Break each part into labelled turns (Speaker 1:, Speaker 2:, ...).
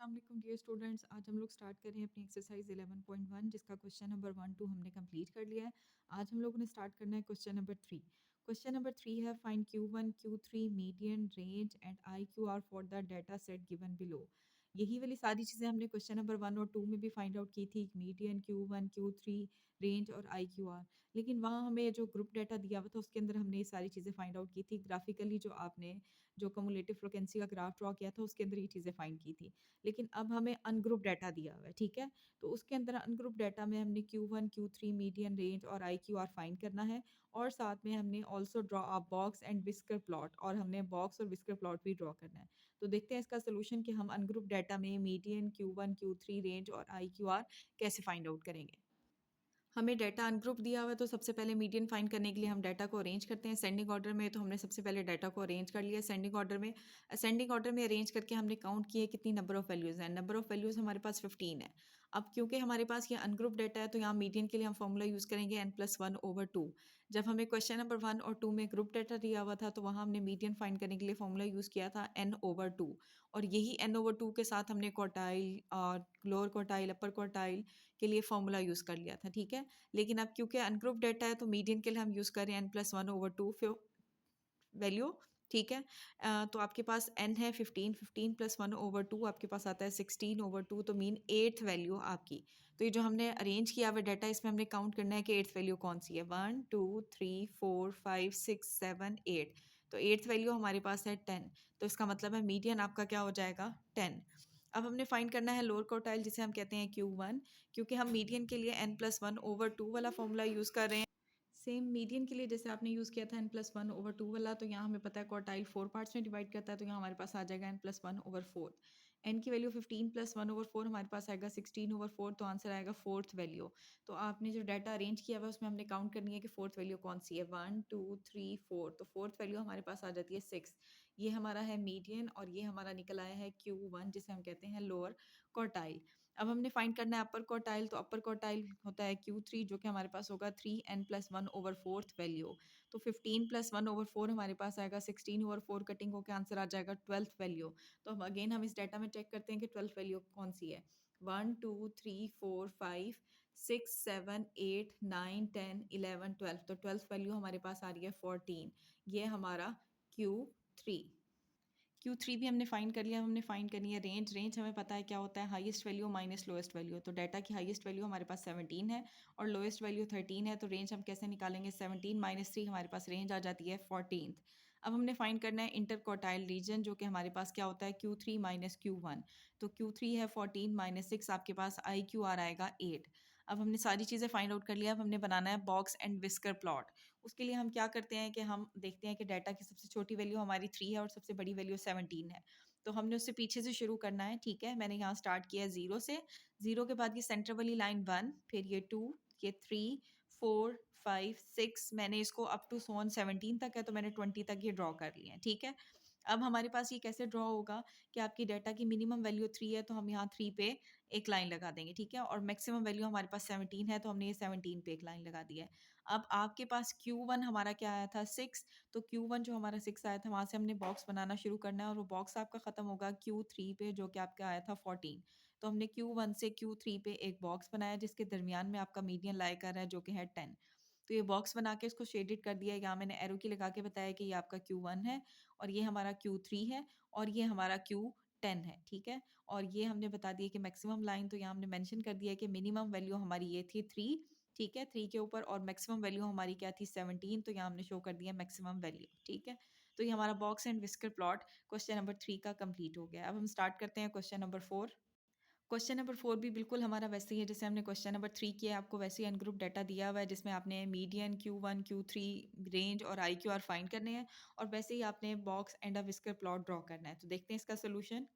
Speaker 1: अस्सलाम वालेकुम dear students. आज हम लोग स्टार्ट कर रहे हैं अपनी एक्सरसाइज 11.1 जिसका क्वेश्चन नंबर 1 2 हमने कंप्लीट कर लिया है। आज हम लोगों ने स्टार्ट करना है क्वेश्चन नंबर 3। क्वेश्चन नंबर 3 है find Q1 Q3 median range and IQR for the data set given below. यही वाली सारी चीज़ें हमने क्वेश्चन नंबर 1 और 2 में भी फाइंड आउट की थी, मीडियन Q1 Q3 रेंज और IQR। लेकिन वहाँ हमें जो ग्रुप डाटा दिया हुआ था उसके अंदर हमने ये सारी चीज़ें फाइंड आउट की थी ग्राफिकली। जो आपने जो कम्युलेटिव फ्रीक्वेंसी का ग्राफ ड्रॉ किया था उसके अंदर ये चीज़ें फाइंड की थी। लेकिन अब हमें अनग्रुप डाटा दिया हुआ है, ठीक है? तो उसके अंदर अनग्रुप डाटा में हमने Q1 Q3 मीडियन रेंज और IQR फाइंड करना है और साथ में हमने also draw a box and whisker plot और हमने बॉक्स और व्हिस्कर प्लॉट भी ड्रॉ करना है। तो देखते हैं इसका सॉल्यूशन कि हम अनग्रुप डाटा में मीडियन Q1 Q3 रेंज और IQR कैसे फाइंड आउट करेंगे। हमें डाटा अनग्रुप दिया हुआ है तो सबसे पहले मीडियन फाइंड करने के लिए हम डाटा को अरेंज करते हैं सेंडिंग ऑर्डर में। तो हमने सबसे पहले डाटा को अरेंज कर लिया सेंडिंग ऑर्डर में। असेंडिंग ऑर्डर में अरेंज करके हमने काउंट किए कितनी नंबर ऑफ वैल्यूज़ हैं। नंबर ऑफ वैल्यूज़ हमारे पास 15 है। अब क्योंकि हमारे पास ये अनग्रुप डाटा है तो यहाँ मीडियन के लिए हम फॉर्मूला यूज़ करेंगे n+1/2। जब हमें क्वेश्चन नंबर 1 और 2 में ग्रुप डाटा दिया हुआ था तो वहाँ हमने मीडियन फाइंड करने के लिए फॉर्मूला यूज़ किया था n/2 और यही n/2 के साथ हमने क्वार्टाइल और लोअर क्वार्टाइल अपर क्वार्टाइल के लिए फॉर्मूला यूज़ कर लिया था, ठीक है? लेकिन अब क्योंकि अनग्रुप डाटा है तो मीडियन के लिए हम यूज़ कर रहे हैं n+1/2 फिर वैल्यू, ठीक है? तो आपके पास n है 15, 15+1/2 आपके पास आता है 16/2 तो मीन 8th वैल्यू आपकी। तो ये जो हमने अरेंज किया हुआ डाटा इसमें हमने काउंट करना है कि 8th वैल्यू कौन सी है। 1 2 3 4 5 6 7 8 तो 8th वैल्यू हमारे पास है 10। तो इसका मतलब है मीडियन आपका क्या हो जाएगा 10। अब हमने फाइंड करना है लोअर क्वार्टाइल जिसे हम कहते हैं Q1 क्योंकि हम मीडियन के लिए n+1/2 वाला फॉर्मूला यूज़ कर रहे हैं। सेम मीडियन के लिए जैसे आपने यूज़ किया था n+1/2 वाला तो यहाँ हमें पता है क्वार्टाइल 4 पार्ट्स में डिवाइड करता है तो यहाँ हमारे पास आ जाएगा n+1/4। n की वैल्यू 15+1/4 हमारे पास आएगा 16/4 तो आंसर आएगा फोर्थ वैल्यू। तो आपने जो डाटा अरेंज किया हुआ है उसमें हमने काउंट करनी है कि फोर्थ वैल्यू कौन सी है। 1 2 3 4 तो फोर्थ वैल्यू हमारे पास आ जाती है 6। ये हमारा है मीडियन और ये हमारा निकल आया है Q1 जिसे हम कहते हैं लोअर क्वार्टाइल। अब हमने फाइंड करना है अपर क्वार्टाइल तो अपर क्वार्टाइल होता है Q3 जो कि हमारे पास होगा 3n+1/4 वैल्यू। तो 15+1/4 हमारे पास आएगा 16/4 कटिंग होकर आंसर आ जाएगा 12th वैल्यू। तो अब अगेन हम इस डाटा में चेक करते हैं कि 12th वैल्यू कौन सी है। 1 2 3 4 5 6 7 8 9 10 11 12 तो 12th वैल्यू हमारे पास आ रही है 14। ये हमारा Q3। Q3 भी हमने फाइंड कर लिया। हमने फाइंड करनी है रेंज। रेंज हमें पता है क्या होता है, highest value minus lowest value. तो डाटा की हाईएस्ट वैल्यू हमारे पास 17 है और लोएस्ट वैल्यू 13 है। तो रेंज हम कैसे निकालेंगे, 17 माइनस 3 हमारे पास रेंज आ जाती है 14th। अब हमने फाइंड करना है इंटर क्वार्टाइल रीजन जो कि हमारे पास क्या होता है Q3 माइनस Q1। तो Q3 है 14 माइनस 6 आपके पास IQR आएगा 8। अब हमने सारी चीज़ें फाइंड आउट कर लिया। अब हमने बनाना है बॉक्स एंड विस्कर प्लॉट। उसके लिए हम क्या करते हैं कि हम देखते हैं कि डाटा की सबसे छोटी वैल्यू हमारी 3 है और सबसे बड़ी वैल्यू 17 है। तो हमने उससे पीछे से शुरू करना है, ठीक है? मैंने यहाँ स्टार्ट किया है 0 से। 0 के बाद ये सेंटर वाली लाइन 1, फिर ये 2, ये 3, 4, 5, 6 मैंने इसको अप टू सो ऑन 17 तक है तो मैंने 20 तक ये ड्रॉ कर लिए हैं, ठीक है? अब हमारे पास ये कैसे ड्रॉ होगा कि आपकी डाटा की मिनिमम वैल्यू 3 है तो हम यहाँ 3 पे एक लाइन लगा देंगे, ठीक है? और मैक्सिमम वैल्यू हमारे पास 17 है तो हमने ये 17 पे एक लाइन लगा दिया है। अब आपके पास Q1 हमारा क्या आया था 6। तो Q1 जो हमारा 6 आया था वहाँ से हमने बॉक्स बनाना शुरू करना है और वो बॉक्स आपका ख़त्म होगा Q3 पे जो कि आपका आया था 14। तो हमने Q1 से Q3 पे एक बॉक्स बनाया जिसके दरमियान में आपका मीडियन लाई कर रहा है जो कि है 10। तो ये बॉक्स बना के इसको शेडेड कर दिया है। यहाँ मैंने एरो की लगा के बताया कि ये आपका Q1 है और ये हमारा Q3 है और ये हमारा Q10 है, ठीक है? और ये हमने बता दिया कि मैक्सिमम लाइन तो यहाँ हमने मेंशन कर दिया है कि मिनिमम वैल्यू हमारी ये थी 3, ठीक है? 3 के ऊपर और मैक्सिमम वैल्यू हमारी क्या थी 17 तो यहाँ हमने शो कर दिया मैक्सिमम वैल्यू, ठीक है? तो ये हमारा box and whisker plot question number 3 का कंप्लीट हो गया। अब हम स्टार्ट करते हैं क्वेश्चन नंबर 4। क्वेश्चन नंबर 4 भी बिल्कुल हमारा वैसे ही है जैसे हमने क्वेश्चन नंबर 3 किया है। आपको वैसे ही अनग्रुप डाटा दिया हुआ है जिसमें आपने मीडियन Q1 Q3 रेंज और IQR फाइंड करने हैं और वैसे ही आपने box and a whisker plot draw करना है। तो देखते हैं इसका सोल्यूशन।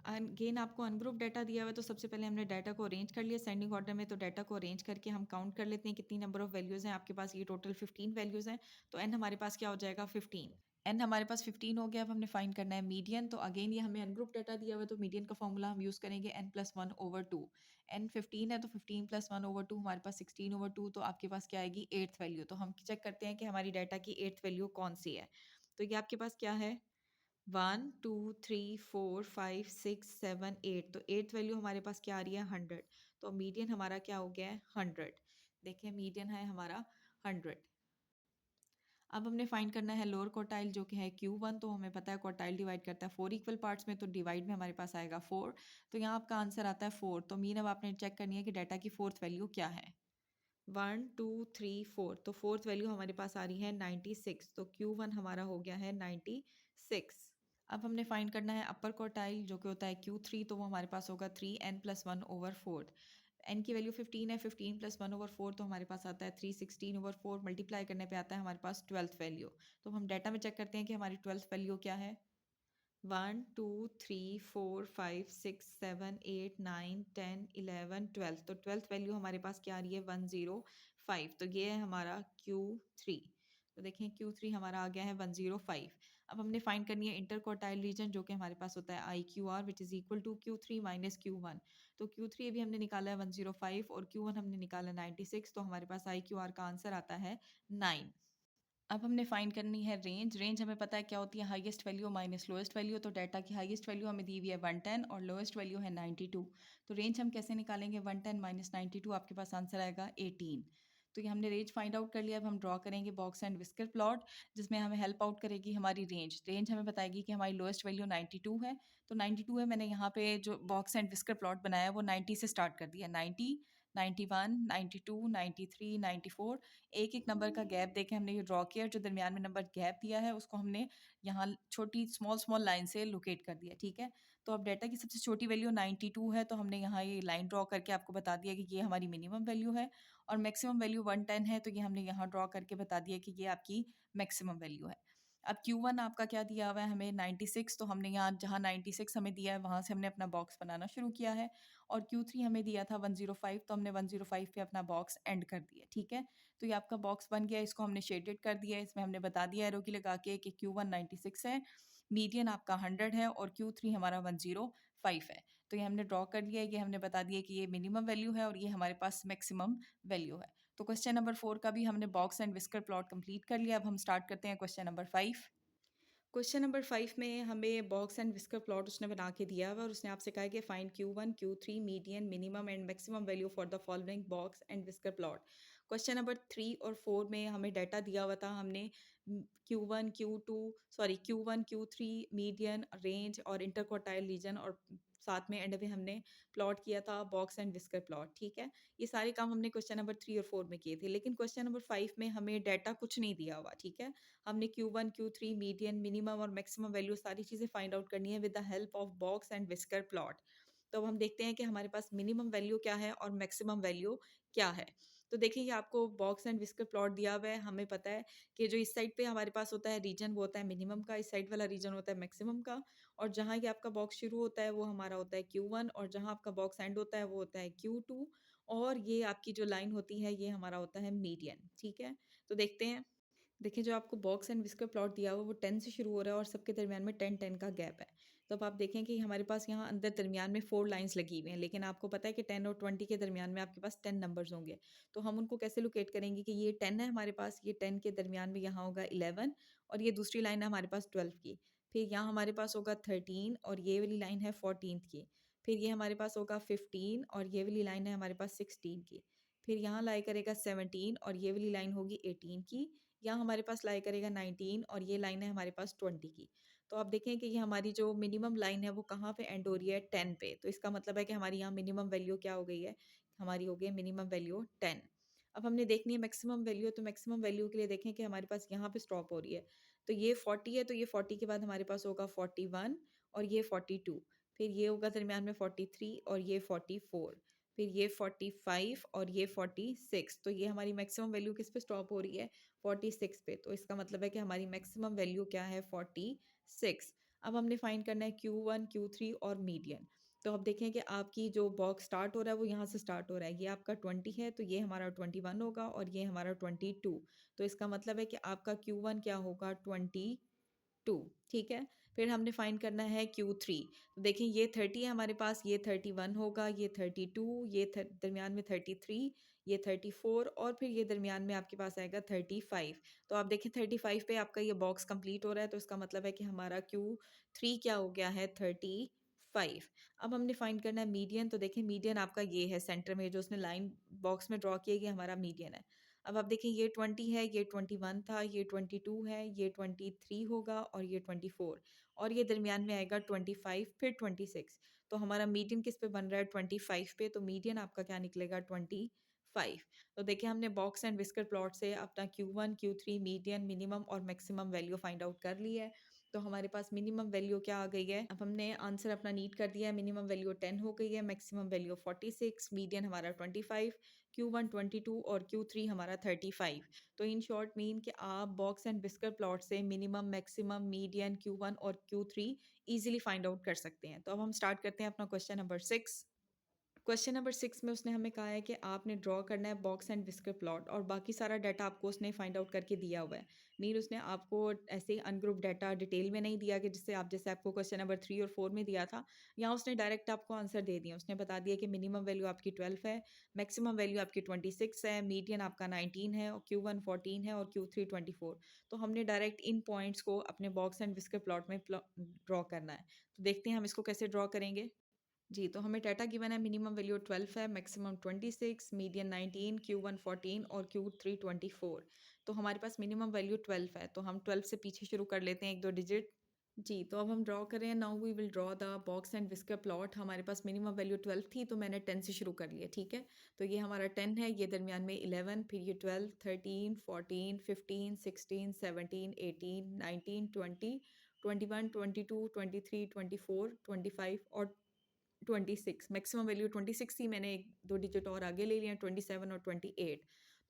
Speaker 1: अगेन आपको अनग्रुप डाटा दिया हुआ है तो सबसे पहले हमने डाटा को अरेंज कर लिया सेंडिंग ऑर्डर में। तो डाटा को अरेंज करके हम काउंट कर लेते हैं कितनी नंबर ऑफ वैल्यूज़ हैं। आपके पास ये टोटल 15 वैल्यूज़ हैं तो एन हमारे पास क्या हो जाएगा 15। एन हमारे पास 15 हो गया। अब हमने फाइंड करना है मीडियन। तो अगेन ये हमें अनग्रुप डाटा दिया हुआ है तो मीडियन का फॉर्मूला हम यूज़ करेंगे n+1/2। एन 15 है तो 15+1/2 हमारे पास 16/2 तो आपके पास क्या आएगी 8th वैल्यू। तो हम चेक करते हैं कि हमारी डाटा की 8th वैल्यू कौन सी है। तो ये आपके पास क्या है 1 2 3 4 5 6 7 8, तो एट्थ वैल्यू हमारे पास क्या आ रही है 100। तो मीडियन हमारा क्या हो गया है 100। देखिए मीडियन है हमारा 100। अब हमने फाइंड करना है लोअर क्वार्टाइल जो कि है Q1। तो हमें पता है क्वार्टाइल डिवाइड करता है 4 इक्वल पार्ट्स में, तो डिवाइड में हमारे पास आएगा 4। तो यहाँ आपका आंसर आता है 4। तो मीन अब आपने चेक करनी है कि डाटा की फोर्थ वैल्यू क्या है। 1 2 3 4, तो फोर्थ वैल्यू हमारे पास आ रही है 96। तो Q1 हमारा हो गया है 96। अब हमने फाइंड करना है अपर क्वार्टाइल जो कि होता है Q3। तो वो हमारे पास होगा 3n+1/4। एन की वैल्यू 15 है, 15+1/4 तो हमारे पास आता है 316/4। मल्टीप्लाई करने पे आता है हमारे पास 12th वैल्यू। तो हम डाटा में चेक करते हैं कि हमारी 12th वैल्यू क्या है। 1 2 3 4 5 6 7 8 9 10 11 12, तो 12th वैल्यू हमारे पास क्या आ रही है 105। तो ये है हमारा Q3। तो देखें Q3 हमारा आ गया है 105। अब हमने फाइंड करनी है इंटर क्वार्टाइल रीजन जो कि हमारे पास होता है IQR which is equal to Q3 minus Q1। तो Q3 अभी हमने निकाला है 105 और Q1 हमने निकाला 96। तो हमारे पास IQR का आंसर आता है 9। अब हमने फाइंड करनी है रेंज। रेंज हमें पता है क्या होती है, highest value minus lowest value. तो डाटा की हाईएस्ट वैल्यू हमें दी हुई है 110 और लोएस्ट वैल्यू है 92। तो रेंज हम कैसे निकालेंगे, 110 माइनस 92, आपके पास आंसर आएगा 18। तो ये हमने रेंज फाइंड आउट कर लिया। अब हम ड्रॉ करेंगे बॉक्स एंड विस्कर प्लॉट जिसमें हमें हेल्प आउट करेगी हमारी रेंज। रेंज हमें बताएगी कि हमारी लोएस्ट वैल्यू 92 है। तो 92 है, मैंने यहाँ पे जो बॉक्स एंड विस्कर प्लॉट बनाया है वो 90 से स्टार्ट कर दिया। 90, 91, 92, 93, 94, एक एक नंबर का गैप देके हमने ये ड्रॉ किया। जो दरमियान में नंबर गैप दिया है उसको हमने यहाँ छोटी स्मॉल स्मॉल लाइन से लोकेट कर दिया। ठीक है, तो अब डाटा की सबसे छोटी वैल्यू 92 है, तो हमने यहाँ ये लाइन ड्रॉ करके आपको बता दिया कि ये हमारी मिनिमम वैल्यू है। और मैक्सिमम वैल्यू 110 है, तो ये हमने यहाँ ड्रॉ करके बता दिया कि ये आपकी मैक्सिमम वैल्यू है। अब Q1 आपका क्या दिया हुआ है हमें 96। तो हमने यहाँ जहाँ 96 हमें दिया है वहाँ से हमने अपना बॉक्स बनाना शुरू किया है। और Q3 हमें दिया था 105, तो हमने 105 पे अपना बॉक्स एंड कर दिया। ठीक है, तो ये आपका बॉक्स बन गया। इसको हमने शेडेड कर दिया है, इसमें हमने बता दिया एरो की लगा के कि Q1 96 है, मीडियन आपका 100 है और Q3 हमारा 105 है। तो ये हमने ड्रॉ कर लिया है, ये हमने बता दिया कि ये मिनिमम वैल्यू है और ये हमारे पास मैक्सिमम वैल्यू है। तो क्वेश्चन नंबर 4 का भी हमने box and whisker plot complete कर लिया। अब हम स्टार्ट करते हैं क्वेश्चन नंबर 5। क्वेश्चन नंबर 5 में हमें बॉक्स एंड विस्कर प्लॉट उसने बना के दिया हुआ और उसने आपसे कहा है कि find Q1 Q3 median minimum and maximum value for the following box and whisker plot. Question number 3 और 4 में हमें डाटा दिया हुआ था। हमने Q1 Q3 मीडियन रेंज और इंटर क्वार्टाइल रीजन और साथ में एंड में हमने प्लॉट किया था बॉक्स एंड विस्कर प्लॉट। ठीक है, ये सारे काम हमने क्वेश्चन नंबर 3 और 4 में किए थे। लेकिन क्वेश्चन नंबर 5 में हमें डाटा कुछ नहीं दिया हुआ। ठीक है, हमने Q1 Q3 मीडियन मिनिमम और मैक्सिमम वैल्यू सारी चीज़ें फाइंड आउट करनी है with the help of box and whisker plot. तो अब हम देखते हैं कि हमारे पास मिनिमम वैल्यू क्या है और मैक्सिमम वैल्यू क्या है। तो देखिए आपको बॉक्स एंड विस्कर प्लॉट दिया हुआ है। हमें पता है कि जो इस साइड पे हमारे पास होता है रीजन वो होता है मिनिमम का, इस साइड वाला रीजन होता है मैक्सिमम का। और जहाँ ये आपका बॉक्स शुरू होता है वो हमारा होता है Q1 और जहाँ आपका बॉक्स एंड होता है वो होता है Q2। और ये आपकी जो लाइन होती है ये हमारा होता है मीडियन। ठीक है, तो देखते हैं। देखिए जो आपको बॉक्स एंड विस्कर प्लॉट दिया हुआ है वो 10 से शुरू हो रहा है और सबके दरमियान में 10-10 का गैप है। तो अब आप देखें कि हमारे पास यहाँ अंदर दरमियान में 4 लाइंस लगी हुई हैं, लेकिन आपको पता है कि 10 और 20 के दरमियान में आपके पास 10 नंबर्स होंगे। तो हम उनको कैसे लोकेट करेंगे कि ये 10 है हमारे पास, ये 10 के दरमियान में यहाँ होगा 11 और ये दूसरी लाइन है हमारे पास 12 की। फिर यहाँ हमारे पास होगा 13 और ये वाली लाइन है 14 की। फिर ये हमारे पास होगा 15 और ये वाली लाइन है हमारे पास 16 की। फिर यहाँ लाई करेगा 17 और ये वाली लाइन होगी 18 की। यहाँ हमारे पास लाई करेगा 19 और ये लाइन है हमारे पास 20 की। तो आप देखें कि ये हमारी जो मिनिमम लाइन है वो कहाँ पे एंड हो रही है 10 पे। तो इसका मतलब है कि हमारी यहाँ मिनिमम वैल्यू क्या हो गई है, हमारी हो गई है मिनिमम वैल्यू 10। अब हमने देखनी है मैक्सिमम वैल्यू। तो मैक्सिमम वैल्यू के लिए देखें कि हमारे पास यहाँ पे स्टॉप हो रही है। तो ये 40 है, तो ये 40 के बाद हमारे पास होगा 41 और ये 42। फिर ये होगा दरमियान में 43 और ये 44। फिर ये 45 और ये 46। तो ये हमारी मैक्सिमम वैल्यू किस पे स्टॉप हो रही है 46 पे। तो इसका मतलब है कि हमारी मैक्सिमम वैल्यू क्या है 46। अब हमने फाइंड करना है Q1 Q3 और मीडियन। तो अब देखें कि आपकी जो बॉक्स स्टार्ट हो रहा है वो यहाँ से स्टार्ट हो रहा है। ये आपका 20 है तो ये हमारा 21 होगा और ये हमारा 22। तो इसका मतलब है कि आपका Q1 क्या होगा 22। ठीक है, फिर हमने फाइंड करना है Q3। तो देखें ये 30 है हमारे पास, ये 31 होगा, ये 32, ये दरमियान में 33, ये 34 और फिर ये दरमियान में आपके पास आएगा 35। तो आप देखें 35 पे आपका ये बॉक्स कंप्लीट हो रहा है, तो इसका मतलब है कि हमारा Q3 क्या हो गया है 35। अब हमने फाइंड करना है मीडियन। तो देखें मीडियन आपका ये है, सेंटर में जो उसने लाइन बॉक्स में ड्रॉ किया, ये हमारा मीडियन है। अब आप देखें ये 20 है, ये 21 था, ये 22 है, ये 23 होगा और ये 24 और ये दरमियान में आएगा 25 फिर 26। तो हमारा मीडियन किस पे बन रहा है 25 पे, तो मीडियन आपका क्या निकलेगा 25। तो देखिए हमने बॉक्स एंड विस्कर प्लॉट से अपना Q1 Q3 मीडियन मिनिमम और मैक्सिमम वैल्यू फाइंड आउट कर ली है। तो हमारे पास मिनिमम वैल्यू क्या आ गई है, अब हमने आंसर अपना नीट कर दिया है। मिनिमम वैल्यू 10 हो गई है, मैक्सिमम वैल्यू 46, मीडियन हमारा 25, Q1 22 और Q3 हमारा 35। तो इन शॉर्ट मीन कि आप बॉक्स एंड बिस्कर प्लॉट से मिनिमम मैक्सिमम मीडियन Q1 और Q3 इजीली फाइंड आउट कर सकते हैं। तो अब हम स्टार्ट करते हैं अपना क्वेश्चन नंबर 6। क्वेश्चन नंबर 6 में उसने हमें कहा है कि आपने ड्रॉ करना है बॉक्स एंड विस्कर प्लॉट और बाकी सारा डाटा आपको उसने फाइंड आउट करके दिया हुआ है। मीन उसने आपको ऐसे ही अनग्रुप डाटा डिटेल में नहीं दिया कि जिससे आप जैसे आपको क्वेश्चन नंबर 3 और 4 में दिया था। यहाँ उसने डायरेक्ट आपको आंसर दे दिया। उसने बता दिया कि मिनिमम वैल्यू आपकी 12 है, मैक्सिमम वैल्यू आपकी 26 है, मीडियन आपका 19 है और Q1 14 है और Q3 24। तो हमने डायरेक्ट इन पॉइंट्स को अपने बॉक्स एंड विस्कर प्लॉट में ड्रॉ करना है। तो देखते हैं हम इसको कैसे ड्रॉ करेंगे। जी, तो हमें डाटा गिवन है, मिनिमम वैल्यू 12 है, मैक्सिमम 26, मीडियन 19, Q1 14 और Q3 24। तो हमारे पास मिनिमम वैल्यू 12 है, तो हम 12 से पीछे शुरू कर लेते हैं एक दो डिजिट। जी, तो अब हम ड्रॉ कर रहे हैं। Now we will draw the box and whisker plot. हमारे पास मिनिमम वैल्यू 12 थी, तो मैंने 10 से शुरू कर लिया, ठीक है। तो ये हमारा 10 है, ये दरमियान में 11, फिर ये 12, 13, 14, 15, 16, 17, 18, 19, 20, 21, 22, 23, 24, 25 और 26। मैक्सिमम वैल्यू 26 थी, मैंने एक दो डिजिट और आगे ले लिया, 27 और 28।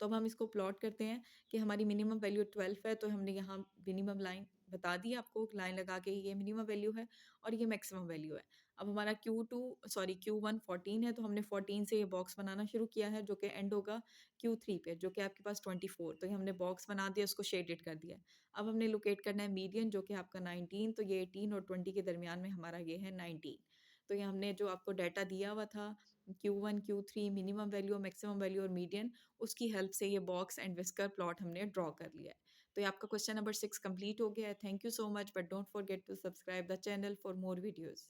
Speaker 1: तो अब हम इसको प्लॉट करते हैं कि हमारी मिनिमम वैल्यू 12 है, तो हमने यहाँ मिनिमम लाइन बता दी आपको, लाइन लगा के ये मिनिमम वैल्यू है और ये मैक्सिमम वैल्यू है। अब हमारा Q1 14 है, तो हमने 14 से ये बॉक्स बनाना शुरू किया है जो कि एंड होगा Q3 पे, जो कि आपके पास 24। तो ये हमने बॉक्स बना दिया, उसको शेडेड कर दिया। अब हमने लोकेट करना है मीडियन, जो कि आपका 19, तो ये 18 और 20 के दरमियान में हमारा ये है 19। तो ये हमने जो आपको डाटा दिया हुआ था Q1 Q3 minimum value maximum value और मीडियन, उसकी हेल्प से ये बॉक्स एंड विस्कर प्लॉट हमने ड्रॉ कर लिया है। तो ये आपका क्वेश्चन नंबर 6 कंप्लीट हो गया है। Thank you so much, but don't forget to subscribe the channel for more videos.